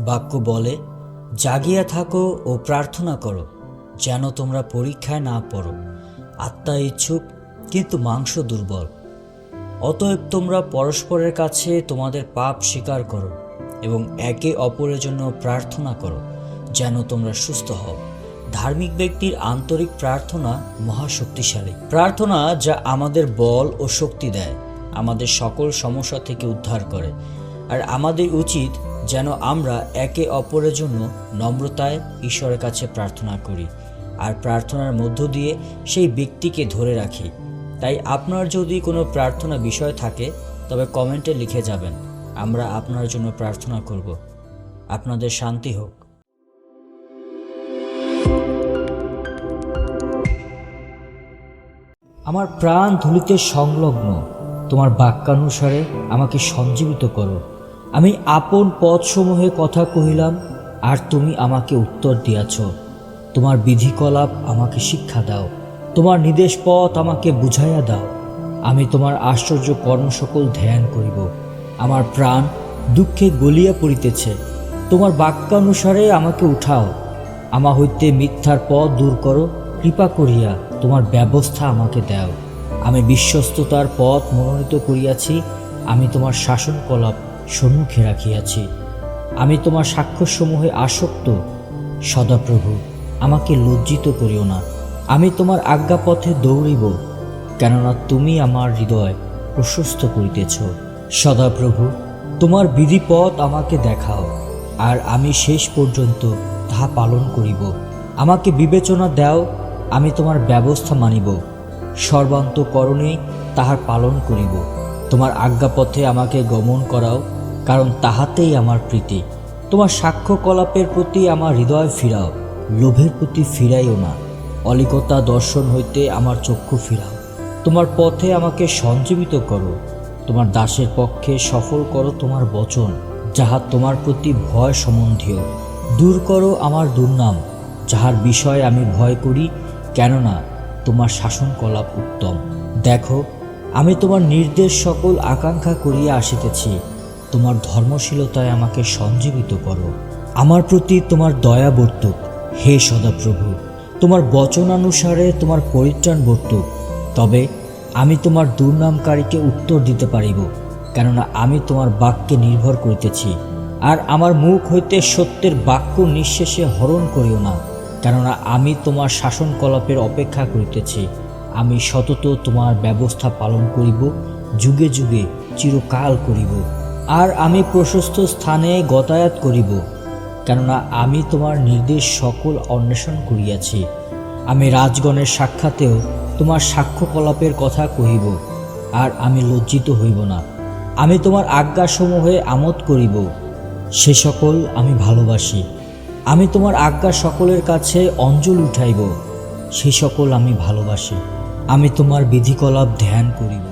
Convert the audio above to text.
বাক্য বলে, জাগিয়া থাকো ও প্রার্থনা করো, যেন তোমরা পরীক্ষায় না পড়ো। আত্মা ইচ্ছুক কিন্তু মাংস দুর্বল। অতএব তোমরা পরস্পরের কাছে তোমাদের পাপ স্বীকার করো এবং একে অপরের জন্য প্রার্থনা করো, যেন তোমরা সুস্থ হও। ধার্মিক ব্যক্তির আন্তরিক প্রার্থনা মহাশক্তিশালী প্রার্থনা, যা আমাদের বল ও শক্তি দেয়, আমাদের সকল সমস্যা থেকে উদ্ধার করে। আর আমাদের উচিত যেন আমরা একে অপরের জন্য নম্রতায় ঈশ্বরের কাছে প্রার্থনা করি আর প্রার্থনার মধ্য দিয়ে সেই ব্যক্তিকে ধরে রাখি। তাই আপনার যদি কোনো প্রার্থনা বিষয় থাকে তবে কমেন্টে লিখে যাবেন, আমরা আপনার জন্য প্রার্থনা করব। আপনাদের শান্তি হোক। আমার প্রাণ ধুলিতে সংলগ্ন, তোমার বাক্যানুসারে আমাকে সঞ্জীবিত করো। আমি আপন পথসমূহে কথা কহিলাম, আর তুমি আমাকে উত্তর দিয়াছ। তোমার বিধিকলাপ আমাকে শিক্ষা দাও, তোমার নির্দেশ পথ আমাকে বুঝাইয়া দাও। আমি তোমার আশ্চর্য কর্ম সকল ধ্যান করিব। আমার প্রাণ দুঃখে গলিয়া পড়িতেছে, তোমার বাক্যানুসারে আমাকে উঠাও। আমা হইতে মিথ্যার পথ দূর করো, কৃপা করিয়া তোমার ব্যবস্থা আমাকে দাও। আমি বিশ্বস্ততার পথ মনোনীত করিয়াছি, আমি তোমার শাসনকলাপ সম্মুখে রাখিয়াছি। আমি তোমার সাক্ষ্যসমূহে আসক্ত। সদাপ্রভু, আমাকে লজ্জিত করিও না। আমি তোমার আজ্ঞাপথে দৌড়িব, কেননা তুমি আমার হৃদয় প্রশস্ত করিতেছ। সদাপ্রভু, তোমার বিধিপথ আমাকে দেখাও, আর আমি শেষ পর্যন্ত তাহা পালন করিব। আমাকে বিবেচনা দাও, আমি তোমার ব্যবস্থা মানিব, সর্বান্তকরণে তাহার পালন করিব। তোমার আজ্ঞাপথে আমাকে গমন করাও, কারণ তাহাতেই আমার প্রীতি। তোমার সাক্ষ্যকলাপের প্রতি আমার হৃদয় ফিরাও, লোভের প্রতি ফিরাইও না। অলিকতা দর্শন হইতে আমার চক্ষু ফিরাও। তোমার পথে আমাকে সঞ্জীবিত করো, তোমার দাসের পক্ষে সফল করো তোমার বচন, যাহা তোমার প্রতি ভয় সম্বন্ধীয়। দূর করো আমার দুর্নাম, যাহার বিষয়ে আমি ভয় করি, কেননা তোমার শাসনকলাপ উত্তম। দেখো, আমি তোমার নির্দেশ সকল আকাঙ্ক্ষা করিয়া আসিতেছি। তোমার ধর্মশীলতায় আমাকে সঞ্জীবিত করো। আমার প্রতি তোমার দয়া বর্তুক, হে সদাপ্রভু। তোমার বচনানুসারে তোমার পরিত্রাণ বর্তুক। তবে আমি তোমার দুর্নামকারীকে উত্তর দিতে পারিব, কেননা আমি তোমার বাক্যে নির্ভর করিতেছি। আর আমার মুখ হইতে সত্যের বাক্য নিঃশেষে হরণ করিও না, কেননা আমি তোমার শাসনকলাপের অপেক্ষা করিতেছি। আমি সতত তোমার ব্যবস্থা পালন করিব, যুগে যুগে চিরকাল করিব। আর আমি প্রশস্ত স্থানে গতায়াত করিব, কেননা আমি তোমার নির্দেশ সকল অন্বেষণ করিয়াছি। আমি রাজগণের সাক্ষাতেও তোমার সাক্ষ্যকলাপের কথা কহিব, আর আমি লজ্জিত হইব না। আমি তোমার আজ্ঞাসমূহে আমোদ করিব, সে সকল আমি ভালোবাসি। আমি তোমার আজ্ঞা সকলের কাছে অঞ্জল উঠাইব, সে সকল আমি ভালোবাসি। আমি তোমার বিধিকলাপ ধ্যান করিব।